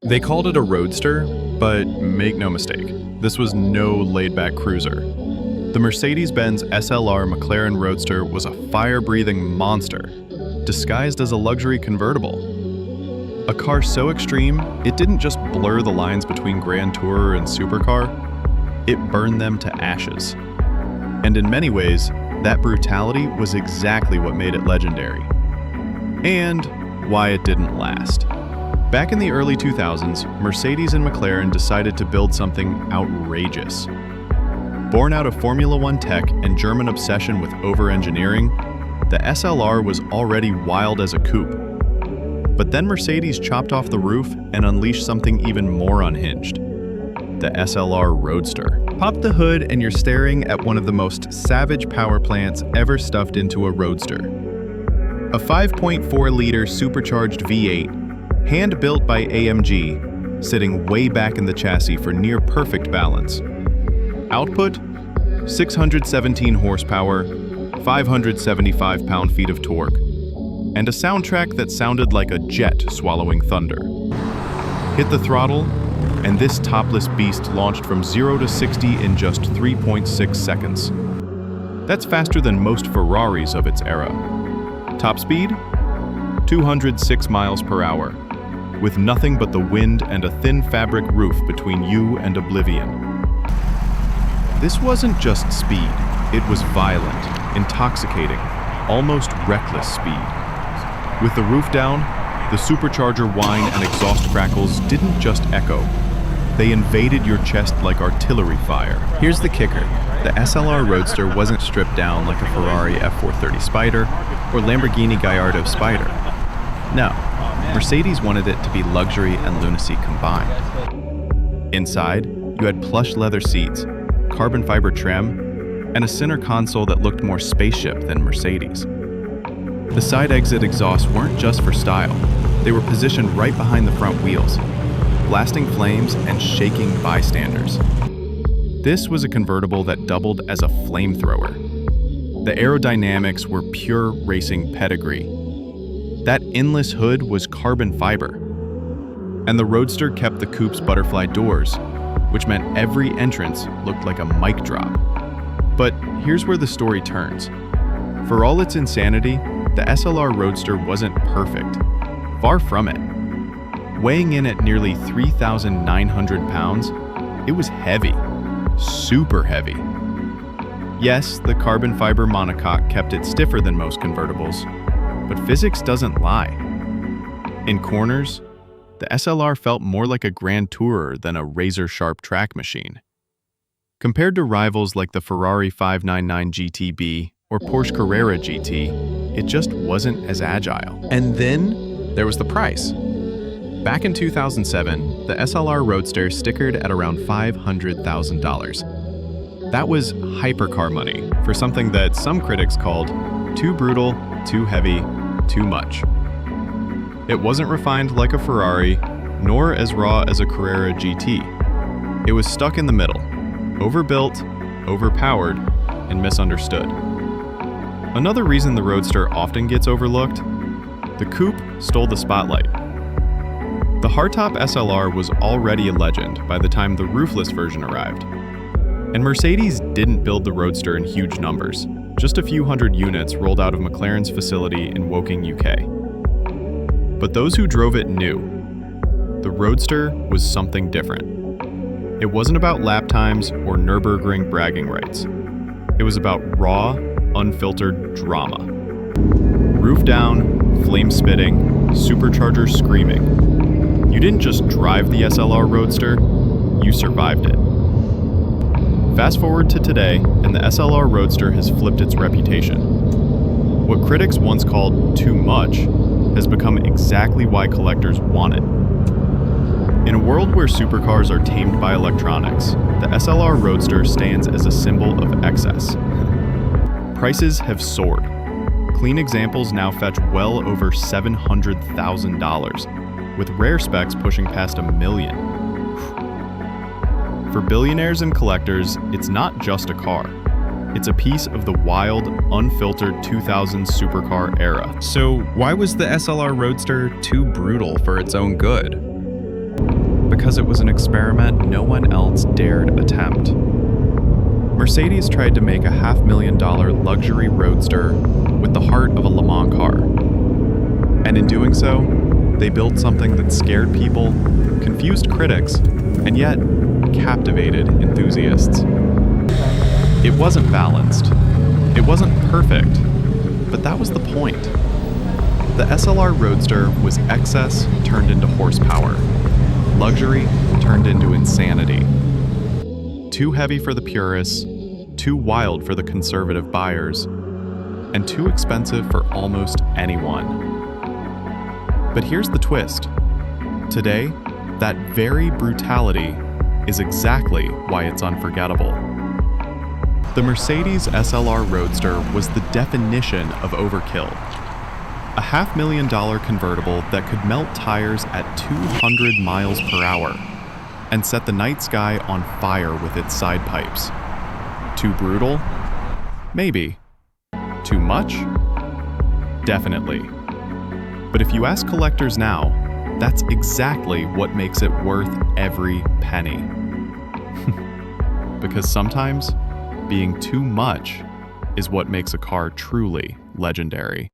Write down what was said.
They called it a Roadster, but make no mistake, this was no laid-back cruiser. The Mercedes-Benz SLR McLaren Roadster was a fire-breathing monster, disguised as a luxury convertible. A car so extreme, it didn't just blur the lines between Grand Tourer and supercar, it burned them to ashes. And in many ways, that brutality was exactly what made it legendary. And why it didn't last. Back in the early 2000s, Mercedes and McLaren decided to build something outrageous. Born out of Formula One tech and German obsession with over-engineering, the SLR was already wild as a coupe. But then Mercedes chopped off the roof and unleashed something even more unhinged: the SLR Roadster. Pop the hood and you're staring at one of the most savage power plants ever stuffed into a Roadster. A 5.4-liter supercharged V8, hand-built by AMG, sitting way back in the chassis for near-perfect balance. Output: 617 horsepower, 575 pound-feet of torque, and a soundtrack that sounded like a jet swallowing thunder. Hit the throttle, and this topless beast launched from 0 to 60 in just 3.6 seconds. That's faster than most Ferraris of its era. Top speed? 206 miles per hour, with nothing but the wind and a thin fabric roof between you and oblivion. This wasn't just speed, it was violent, intoxicating, almost reckless speed. With the roof down, the supercharger whine and exhaust crackles didn't just echo, they invaded your chest like artillery fire. Here's the kicker: the SLR Roadster wasn't stripped down like a Ferrari F430 Spider or Lamborghini Gallardo Spider. No, Mercedes wanted it to be luxury and lunacy combined. Inside, you had plush leather seats, carbon fiber trim, and a center console that looked more spaceship than Mercedes. The side exit exhausts weren't just for style, they were positioned right behind the front wheels, blasting flames and shaking bystanders. This was a convertible that doubled as a flamethrower. The aerodynamics were pure racing pedigree. That endless hood was carbon fiber. And the Roadster kept the coupe's butterfly doors, which meant every entrance looked like a mic drop. But here's where the story turns. For all its insanity, the SLR Roadster wasn't perfect. Far from it. Weighing in at nearly 3,900 pounds, it was heavy. Super heavy. Yes, the carbon fiber monocoque kept it stiffer than most convertibles, but physics doesn't lie. In corners, the SLR felt more like a Grand Tourer than a razor-sharp track machine. Compared to rivals like the Ferrari 599 GTB or Porsche Carrera GT, it just wasn't as agile. And then there was the price. Back in 2007, the SLR Roadster stickered at around $500,000. That was hypercar money for something that some critics called too brutal, too heavy, too much. It wasn't refined like a Ferrari, nor as raw as a Carrera GT. It was stuck in the middle, overbuilt, overpowered, and misunderstood. Another reason the Roadster often gets overlooked: the coupe stole the spotlight. The hardtop SLR was already a legend by the time the roofless version arrived. And Mercedes didn't build the Roadster in huge numbers. Just a few hundred units rolled out of McLaren's facility in Woking, UK. But those who drove it knew. The Roadster was something different. It wasn't about lap times or Nürburgring bragging rights. It was about raw, unfiltered drama. Roof down, flame spitting, supercharger screaming. You didn't just drive the SLR Roadster, you survived it. Fast forward to today, and the SLR Roadster has flipped its reputation. What critics once called too much has become exactly why collectors want it. In a world where supercars are tamed by electronics, the SLR Roadster stands as a symbol of excess. Prices have soared. Clean examples now fetch well over $700,000, with rare specs pushing past $1 million. For billionaires and collectors, it's not just a car. It's a piece of the wild, unfiltered 2000s supercar era. So why was the SLR Roadster too brutal for its own good? because it was an experiment no one else dared attempt. Mercedes tried to make a $500,000 luxury roadster with the heart of a Le Mans car. And in doing so, they built something that scared people, confused critics, and yet captivated enthusiasts. It wasn't balanced. It wasn't perfect, but that was the point. The SLR Roadster was excess turned into horsepower, luxury turned into insanity. Too heavy for the purists, too wild for the conservative buyers, and too expensive for almost anyone. But here's the twist. Today, that very brutality is exactly why it's unforgettable. The Mercedes SLR Roadster was the definition of overkill. A $500,000 convertible that could melt tires at 200 miles per hour and set the night sky on fire with its side pipes. Too brutal? Maybe. Too much? Definitely. But if you ask collectors now, that's exactly what makes it worth every penny. Because sometimes, being too much is what makes a car truly legendary.